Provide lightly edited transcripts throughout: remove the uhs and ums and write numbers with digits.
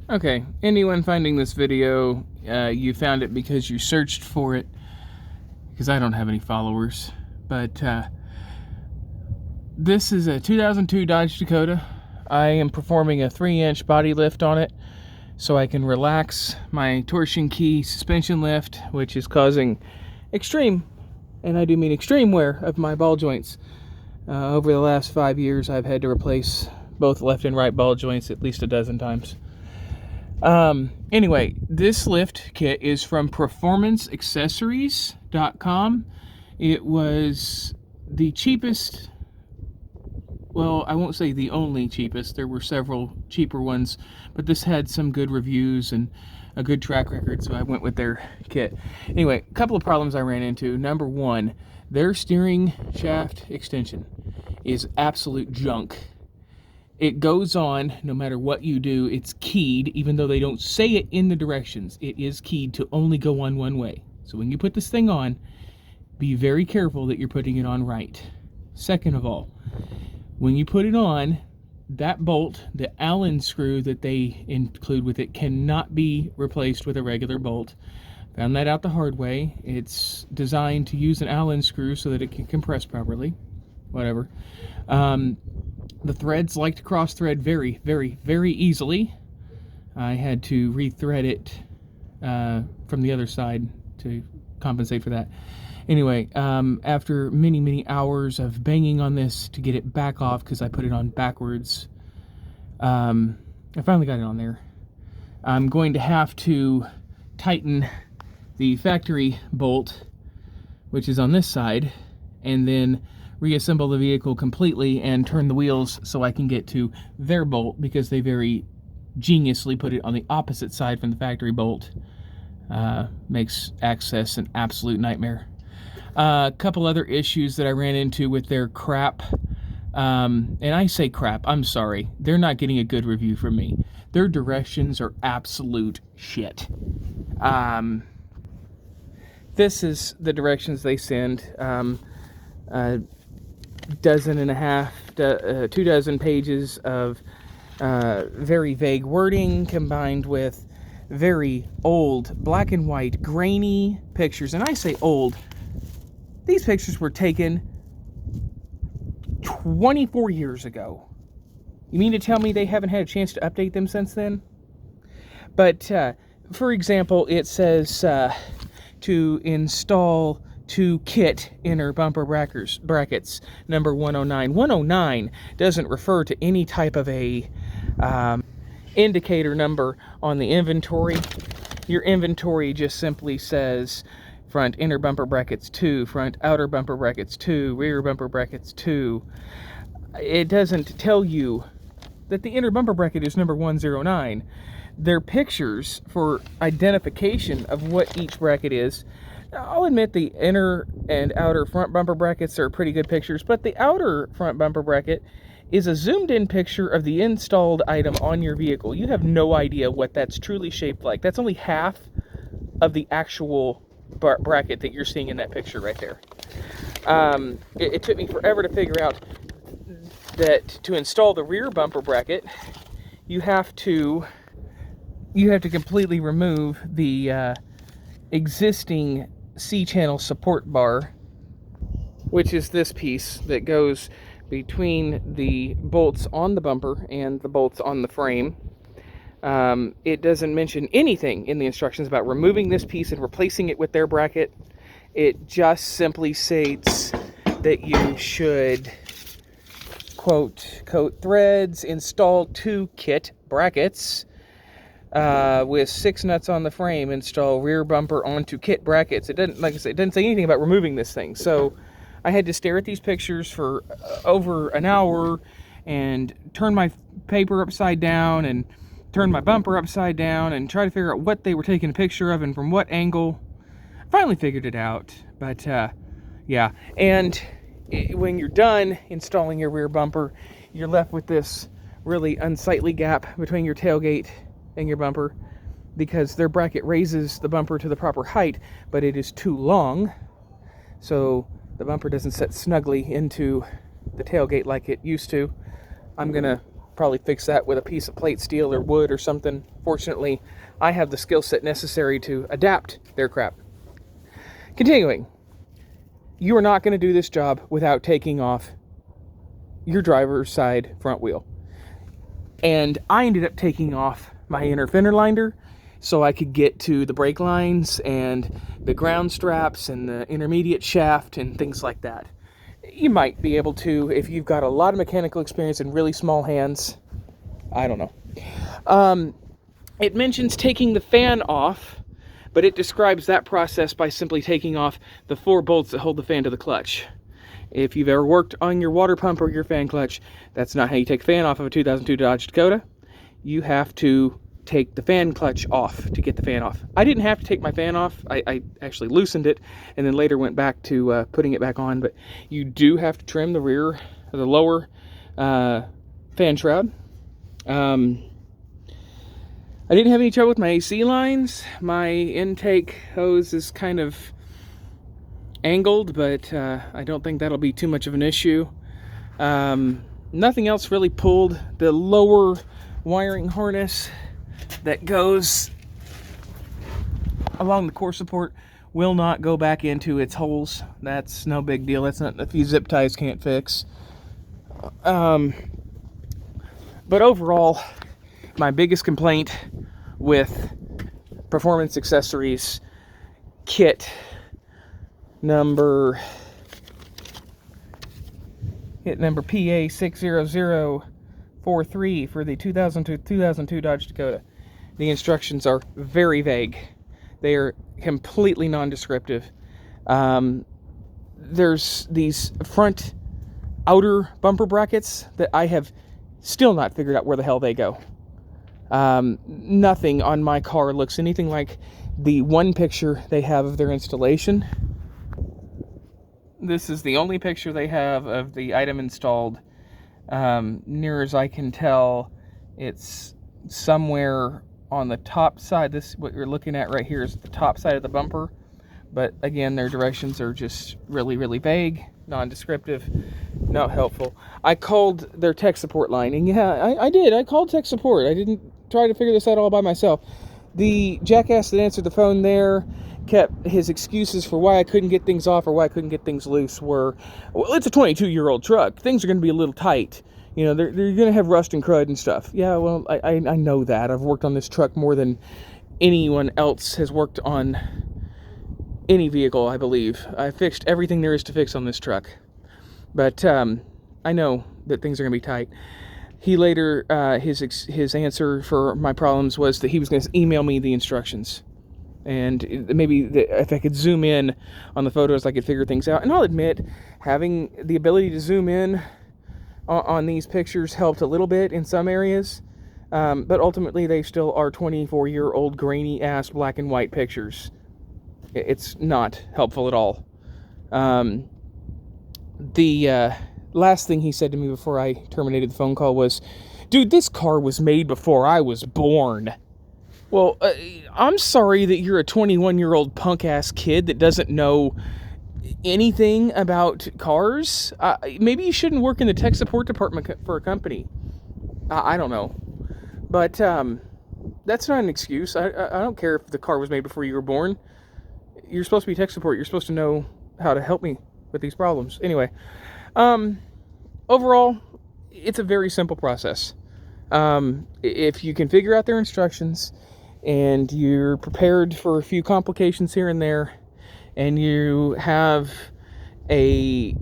Okay, anyone finding this video, you found it because you searched for it, because I don't have any followers, but this is a 2002 Dodge Dakota. I am performing a 3-inch body lift on it so I can relax my torsion key suspension lift, which is causing extreme, and I do mean extreme, wear of my ball joints. Over the last 5 years, I've had to replace both left and right ball joints at least a dozen times. Anyway, this lift kit is from performanceaccessories.com. It was the cheapest, well, I won't say the only cheapest. There were several cheaper ones, but this had some good reviews and a good track record, so I went with their kit. Anyway, a couple of problems I ran into. Number one, their steering shaft extension is absolute junk. It goes on, no matter what you do, it's keyed, even though they don't say it in the directions. It is keyed to only go on one way. So when you put this thing on, be very careful that you're putting it on right. Second of all, when you put it on, that bolt, the Allen screw that they include with it, cannot be replaced with a regular bolt. Found that out the hard way. It's designed to use an Allen screw so that it can compress properly. Whatever. The threads like to cross thread very, very, very easily. I had to re-thread it from the other side to compensate for that. Anyway, after many, many hours of banging on this to get it back off because I put it on backwards, I finally got it on there. I'm going to have to tighten the factory bolt, which is on this side, and then reassemble the vehicle completely and turn the wheels so I can get to their bolt, because they very geniusly put it on the opposite side from the factory bolt. Makes access an absolute nightmare. A couple other issues that I ran into with their crap, and I say crap, I'm sorry, they're not getting a good review from me. Their directions are absolute shit. This is the directions they send. Dozen and a half, 2 dozen pages of very vague wording combined with very old black and white grainy pictures. And I say old, these pictures were taken 24 years ago. You mean to tell me they haven't had a chance to update them since then? But for example, it says to install to kit inner bumper brackets number 109. 109 doesn't refer to any type of a indicator number on the inventory. Your inventory just simply says front inner bumper brackets 2, front outer bumper brackets 2, rear bumper brackets 2. It doesn't tell you that the inner bumper bracket is number 109. Their pictures for identification of what each bracket is, I'll admit the inner and outer front bumper brackets are pretty good pictures, but the outer front bumper bracket is a zoomed in picture of the installed item on your vehicle. You have no idea what that's truly shaped like. That's only half of the actual bracket that you're seeing in that picture right there. It took me forever to figure out that to install the rear bumper bracket, you have to completely remove the existing C-channel support bar, which is this piece that goes between the bolts on the bumper and the bolts on the frame. It doesn't mention anything in the instructions about removing this piece and replacing it with their bracket. It just simply states that you should, quote, coat threads, install 2 kit brackets, with 6 nuts on the frame, install rear bumper onto kit brackets. It doesn't, like I said, it doesn't say anything about removing this thing. So I had to stare at these pictures for over an hour and turn my paper upside down and turn my bumper upside down and try to figure out what they were taking a picture of and from what angle. Finally figured it out, but yeah. And when you're done installing your rear bumper, you're left with this really unsightly gap between your tailgate and your bumper, because their bracket raises the bumper to the proper height, but it is too long, so the bumper doesn't set snugly into the tailgate like it used to. I'm gonna probably fix that with a piece of plate steel or wood or something. Fortunately, I have the skill set necessary to adapt their crap. Continuing, you are not going to do this job without taking off your driver's side front wheel. And I ended up taking off my inner fender liner so I could get to the brake lines and the ground straps and the intermediate shaft and things like that. You might be able to if you've got a lot of mechanical experience and really small hands. I don't know. It mentions taking the fan off, but it describes that process by simply taking off the 4 bolts that hold the fan to the clutch. If you've ever worked on your water pump or your fan clutch, that's not how you take the fan off of a 2002 Dodge Dakota. You have to take the fan clutch off to get the fan off. I didn't have to take my fan off. I actually loosened it and then later went back to putting it back on. But you do have to trim the rear, or the lower fan shroud. I didn't have any trouble with my AC lines. My intake hose is kind of angled, but I don't think that'll be too much of an issue. Nothing else really pulled. The lower wiring harness that goes along the core support will not go back into its holes. That's no big deal. That's not a few zip ties can't fix. But overall, my biggest complaint with performance accessories kit number PA60043 for the 2002 Dodge Dakota. The instructions are very vague. They are completely non-descriptive. There's these front outer bumper brackets that I have still not figured out where the hell they go. Nothing on my car looks anything like the one picture they have of their installation. This is the only picture they have of the item installed. Near as I can tell, it's somewhere on the top side. This, what you're looking at right here, is the top side of the bumper. But again, their directions are just really, really vague, non-descriptive, not helpful. I called their tech support line, and yeah, I did. I called tech support. I didn't try to figure this out all by myself. The jackass that answered the phone there kept his excuses for why I couldn't get things off or why I couldn't get things loose were, well, it's a 22-year-old truck. Things are going to be a little tight. You know, they're going to have rust and crud and stuff. Yeah, well, I know that. I've worked on this truck more than anyone else has worked on any vehicle, I believe. I fixed everything there is to fix on this truck. But I know that things are going to be tight. He later, his answer for my problems was that he was going to email me the instructions. And maybe if I could zoom in on the photos, I could figure things out. And I'll admit, having the ability to zoom in on these pictures helped a little bit in some areas. But ultimately, they still are 24-year-old grainy-ass black and white pictures. It's not helpful at all. The last thing he said to me before I terminated the phone call was, "Dude, this car was made before I was born." Well, I'm sorry that you're a 21-year-old punk-ass kid that doesn't know anything about cars. Maybe you shouldn't work in the tech support department for a company. I don't know. But that's not an excuse. I don't care if the car was made before you were born. You're supposed to be tech support. You're supposed to know how to help me with these problems. Anyway, overall, it's a very simple process. If you can figure out their instructions and you're prepared for a few complications here and there, and you have a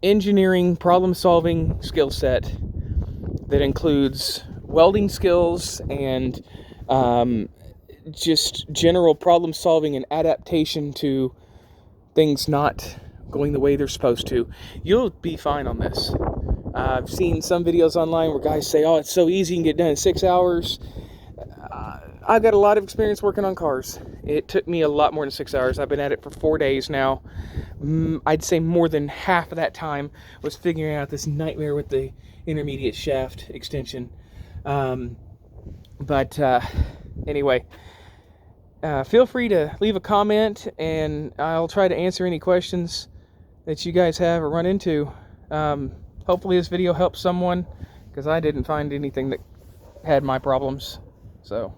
engineering problem-solving skill set that includes welding skills and just general problem-solving and adaptation to things not going the way they're supposed to, you'll be fine on this. I've seen some videos online where guys say, "Oh, it's so easy, you can get done in 6 hours." I've got a lot of experience working on cars. It took me a lot more than 6 hours. I've been at it for 4 days now. I'd say more than half of that time was figuring out this nightmare with the intermediate shaft extension. Anyway, feel free to leave a comment, and I'll try to answer any questions that you guys have or run into. Hopefully this video helps someone. because I didn't find anything that had my problems. So